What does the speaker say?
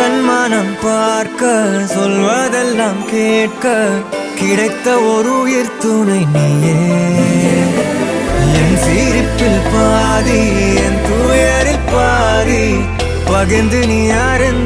தன்மானம் பார்க்க சொல்வதெல்லாம் கேட்க கிடைத்த ஒரு உயிர் துணை நீயே. என் சிரிப்பில் பாதி என் துயரில் பாதி பகிர்ந்து நீ யாரென்று